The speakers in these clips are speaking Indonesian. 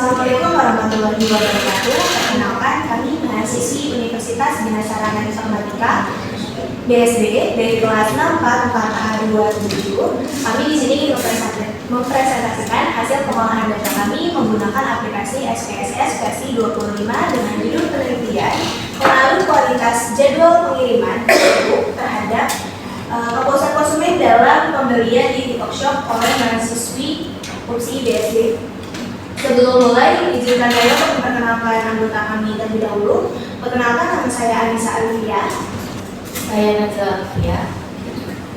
Assalamualaikum warahmatullahi wabarakatuh. Perkenalkan, kami mahasiswi Universitas Bina Sarana Informatika BSD dari kelas 644A27. Kami di sini mempresentasikan hasil pengolahan data kami menggunakan aplikasi SPSS versi 25 dengan judul penelitian mengenai kualitas jadwal pengiriman terhadap kepuasan konsumen dalam pembelian di TikTok Shop oleh mahasiswi UPSI BSD. Sebelum mulai, izinkan saya untuk memperkenalkan anggota kami terlebih dahulu. Perkenalkan, nama saya Anissa Alifia. Saya Nazla Alifia.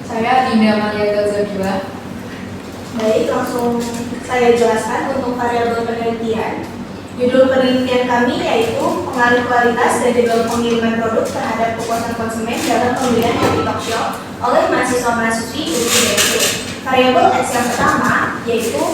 Saya Dinda Maria Galzadua. Baik, langsung saya jelaskan untuk variabel penelitian. Judul penelitian kami yaitu pengaruh kualitas dan jadwal pengiriman produk terhadap kepuasan konsumen dalam pembelian di TikTok Shop oleh mahasiswa-mahasiswi UPSI BSD. Variabel X yang pertama yaitu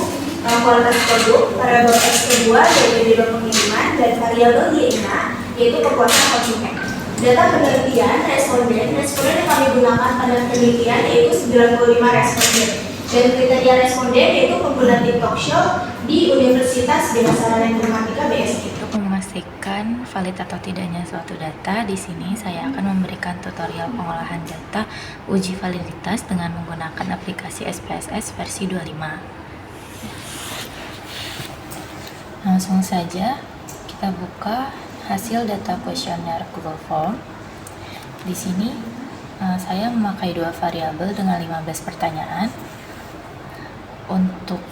kualitas produk, variabel X kedua yaitu jadwal pengiriman, dan variabel Y-nya yaitu kepuasan konsumen. Data penelitian responden yang kami gunakan pada penelitian yaitu 95 responden, dan kriteria responden yaitu pengguna TikTok Shop di Universitas Bina Sarana Informatika BSD. Untuk memastikan valid atau tidaknya suatu data, di sini saya akan memberikan tutorial pengolahan data uji validitas dengan menggunakan aplikasi SPSS versi 25. Langsung saja kita buka hasil data kuesioner Google Form. Di sini saya memakai dua variabel dengan 15 pertanyaan. Untuk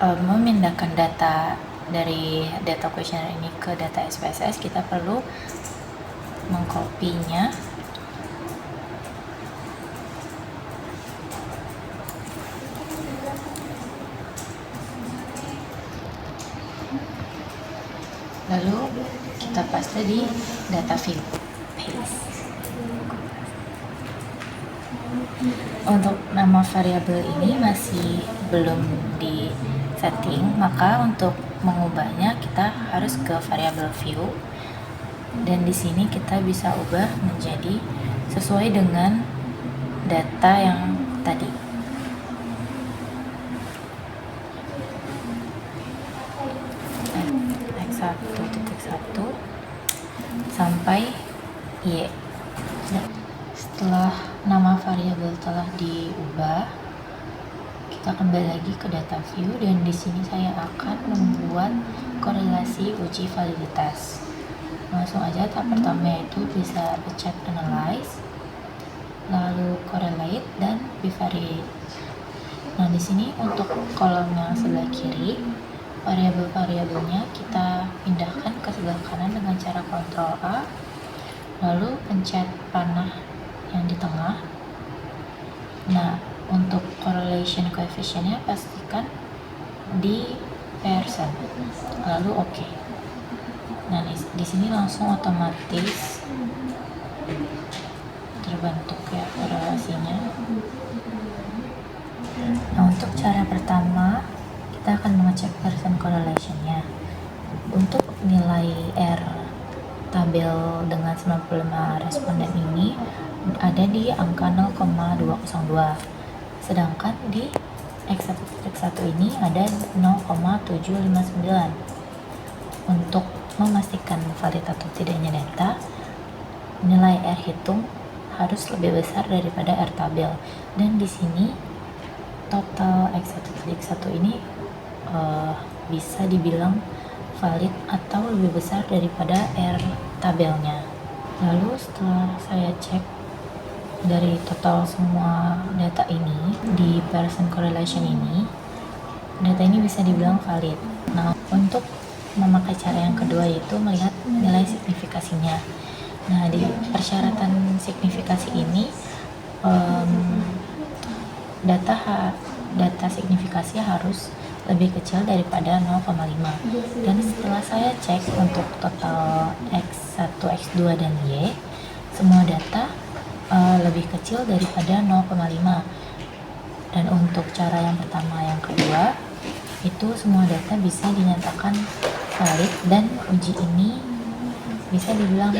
memindahkan data dari data kuesioner ini ke data SPSS, kita perlu mengkopinya. Lalu kita paste di data view, paste. Untuk nama variabel ini masih belum di setting, maka untuk mengubahnya kita harus ke variabel view, dan di sini kita bisa ubah menjadi sesuai dengan data yang tadi. X1.1 sampai Y. Setelah nama variabel telah diubah, kita kembali lagi ke data view, dan di sini saya akan membuat korelasi uji validitas. Langsung aja, tahap pertama yaitu bisa check analyze, lalu correlate, dan bivariate. Nah, di sini untuk kolom yang sebelah kiri, variabel-variabelnya kita pindahkan ke sebelah kanan dengan cara Ctrl A, lalu pencet panah yang di tengah. Nah, untuk correlation coefficient-nya pastikan di percent, lalu OK. Nah, di sini langsung otomatis terbentuk ya korelasinya. Nah, untuk cara pertama kita akan mengecek percent correlation-nya. Untuk nilai R tabel dengan 95 responden ini ada di angka 0,202, sedangkan di X1.1 ini ada 0,759. Untuk memastikan valid atau tidaknya data, nilai R hitung harus lebih besar daripada R tabel, dan di sini total X1.1 ini bisa dibilang valid atau lebih besar daripada R tabelnya. Lalu setelah saya cek dari total semua data ini di percent correlation ini, data ini bisa dibilang valid. Nah, untuk memakai cara yang kedua yaitu melihat nilai signifikasinya. Nah, di persyaratan signifikasi ini data signifikasi harus lebih kecil daripada 0,5, dan setelah saya cek untuk total X1, X2, dan Y, semua data lebih kecil daripada 0,5. Dan untuk cara yang pertama yang kedua itu semua data bisa dinyatakan valid, dan uji ini bisa dibilang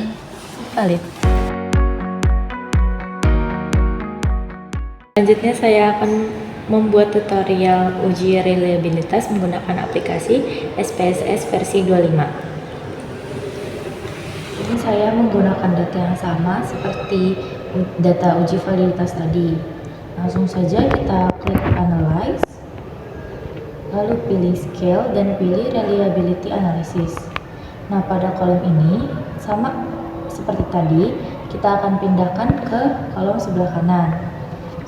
valid. Selanjutnya saya akan membuat tutorial uji reliabilitas menggunakan aplikasi SPSS versi 25. Ini saya menggunakan data yang sama seperti data uji validitas tadi. Langsung saja kita klik Analyze, lalu pilih Scale dan pilih Reliability Analysis. Nah, pada kolom ini sama seperti tadi, kita akan pindahkan ke kolom sebelah kanan.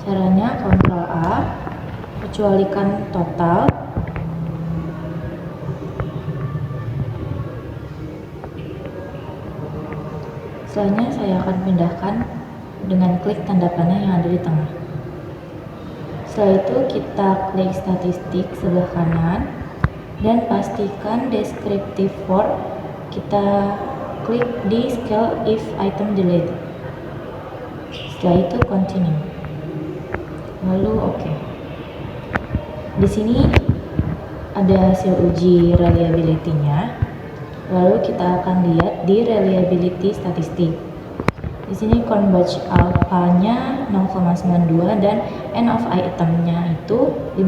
Caranya Ctrl A, kecualikan total, selanjutnya saya akan pindahkan dengan klik tanda panah yang ada di tengah. Setelah itu kita klik statistik sebelah kanan dan pastikan descriptive for, kita klik di scale if item deleted. Setelah itu continue. Lalu oke. Di sini ada hasil uji reliability-nya. Lalu kita akan lihat di reliability statistik. Di sini count batch alpha-nya 0,92 dan end of item-nya itu 15.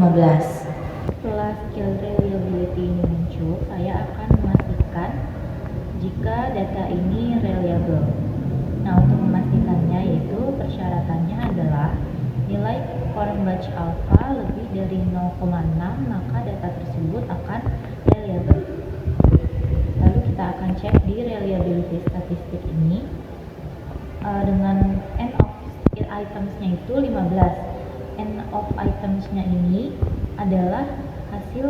Setelah skill reliability ini muncul, saya akan memastikan jika data ini reliable. Nah, untuk memastikannya yaitu persyaratannya adalah nilai count batch alpha lebih dari 0,6, maka data tersebut akan reliable. Lalu kita akan cek di reliability statistik ini dengan end of items-nya itu 15. End of items-nya ini adalah hasil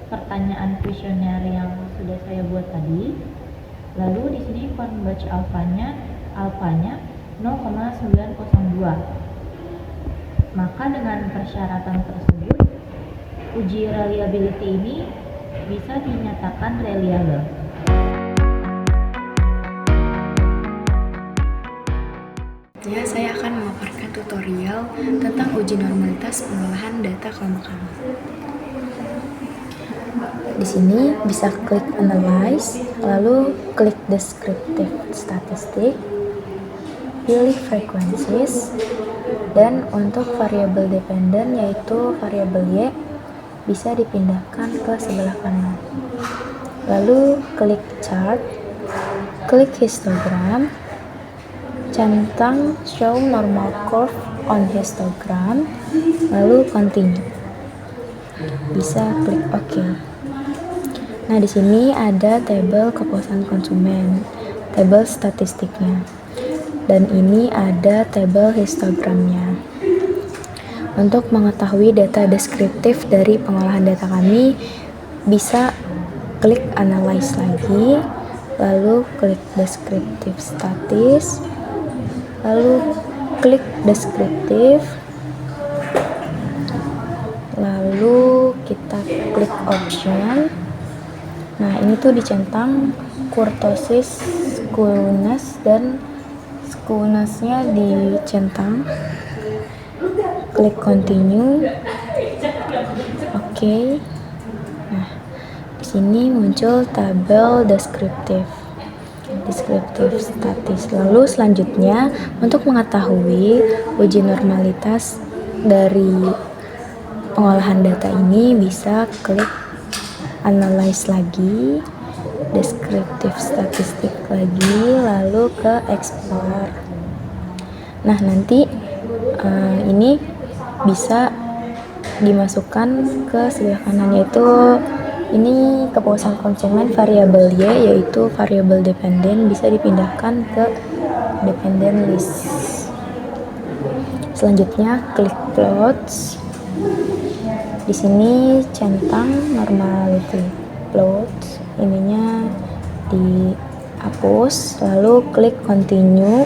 pertanyaan kuesioner yang sudah saya buat tadi. Lalu di sini count batch alpha-nya 0,902. Maka dengan persyaratan tersebut, uji reliability ini bisa dinyatakan reliable. Ya, saya akan memaparkan tutorial tentang uji normalitas pengolahan data kelompok kami. Di sini bisa klik Analyze, lalu klik Descriptive Statistic, pilih Frequencies, dan untuk variabel dependent yaitu variabel Y bisa dipindahkan ke sebelah kanan. Lalu klik Chart, klik Histogram, centang Show Normal Curve on Histogram, lalu Continue. Bisa klik OK. Nah, di sini ada tabel kepuasan konsumen, tabel statistiknya, dan ini ada tabel histogramnya. Untuk mengetahui data deskriptif dari pengolahan data kami, bisa klik Analyze lagi, lalu klik Descriptive Statis, lalu klik Deskriptif, lalu kita klik Option. Nah, ini tuh dicentang kurtosis, skewness, dan skewness-nya dicentang. Klik Continue. Oke. Nah, di sini muncul tabel deskriptif statis. Lalu selanjutnya, untuk mengetahui uji normalitas dari pengolahan data ini, bisa klik Analyze lagi, Descriptive Statistik lagi, lalu ke Explore. Nah, nanti ini bisa dimasukkan ke sebelah kanan, yaitu ini kepuasan konsumen variabel Y, yaitu variabel dependent, bisa dipindahkan ke dependent list. Selanjutnya klik Plots. Di sini centang normality plots, ininya dihapus, lalu klik Continue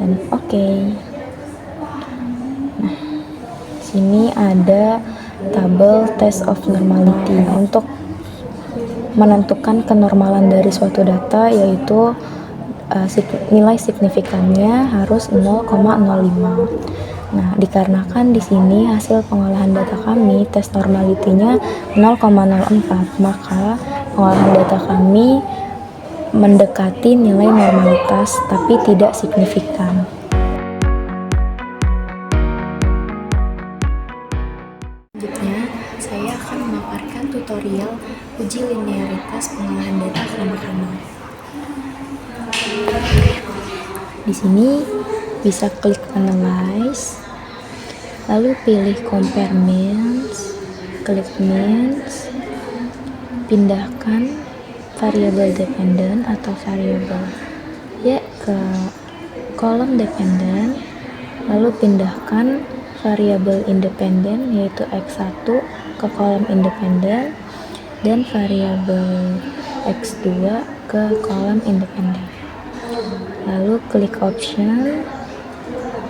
dan OK. Nah, sini ada tabel test of normality untuk menentukan kenormalan dari suatu data, yaitu nilai signifikannya harus 0,05. Nah, dikarenakan di sini hasil pengolahan data kami tes normality-nya 0,04, maka pengolahan data kami mendekati nilai normalitas tapi tidak signifikan. uji linearitas pengolahan data kroma-kroma. Di sini bisa klik analyze, lalu pilih compare means, klik means, pindahkan variable dependent atau variable ya ke kolom dependent, lalu pindahkan variable independent yaitu x1 ke kolom independent dan variable x2 ke kolom independent. Lalu klik option,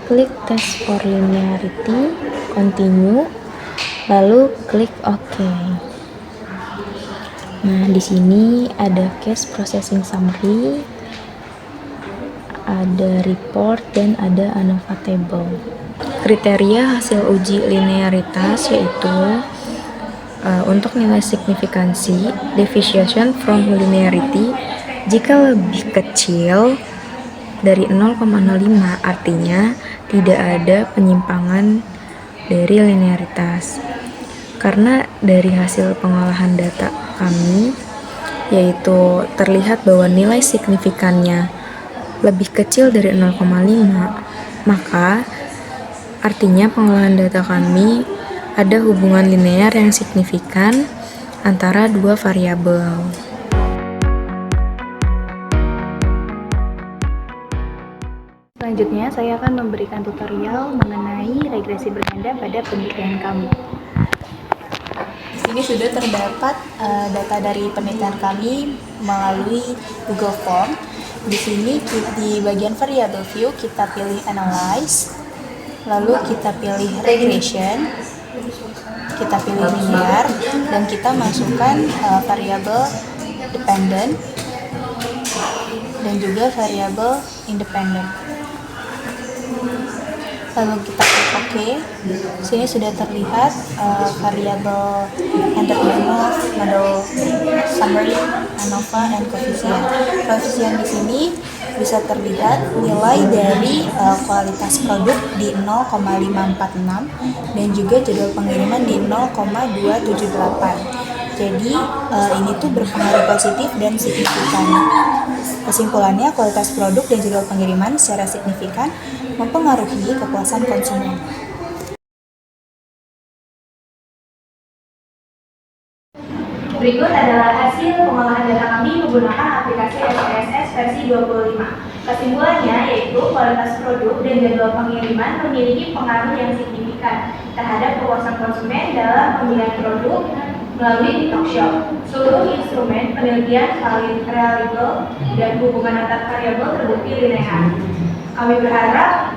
klik test for linearity, continue, lalu klik OK. Nah, di sini ada case processing summary, ada report, dan ada ANOVA table. Kriteria hasil uji linearitas yaitu untuk nilai signifikansi deviation from linearity jika lebih kecil dari 0,05, artinya tidak ada penyimpangan dari linearitas. Karena dari hasil pengolahan data kami yaitu terlihat bahwa nilai signifikannya lebih kecil dari 0,5, maka artinya pengolahan data kami ada hubungan linear yang signifikan antara dua variabel. Selanjutnya, saya akan memberikan tutorial mengenai regresi berganda pada penelitian kami. Di sini sudah terdapat data dari penelitian kami melalui Google Form. Di sini di bagian variable view kita pilih analyze, lalu kita pilih regression, kita pilih linear, dan kita masukkan variable dependent dan juga variable independent. Lalu kita klik OK. Sini sudah terlihat variabel entertainment, model summary, ANOVA, dan koefisien. Koefisien di sini bisa terlihat nilai dari kualitas produk di 0,546 dan juga jadwal pengiriman di 0,278. Jadi ini tuh berpengaruh positif dan signifikan. Kesimpulannya, kualitas produk dan jadwal pengiriman secara signifikan mempengaruhi kepuasan konsumen. Berikut adalah hasil pengolahan data kami menggunakan aplikasi SPSS versi 25. Kesimpulannya yaitu kualitas produk dan jadwal pengiriman memiliki pengaruh yang signifikan terhadap kepuasan konsumen dalam pemilihan produk melalui talk show. Seluruh instrumen penelitian valid, reliable, dan hubungan antar variabel terbukti linear. Kami berharap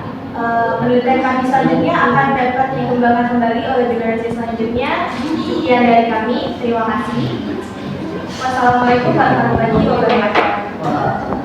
penelitian kami selanjutnya akan dapat dikembangkan kembali oleh generasi selanjutnya. Sekian dari kami, terima kasih. Wassalamualaikum warahmatullahi wabarakatuh.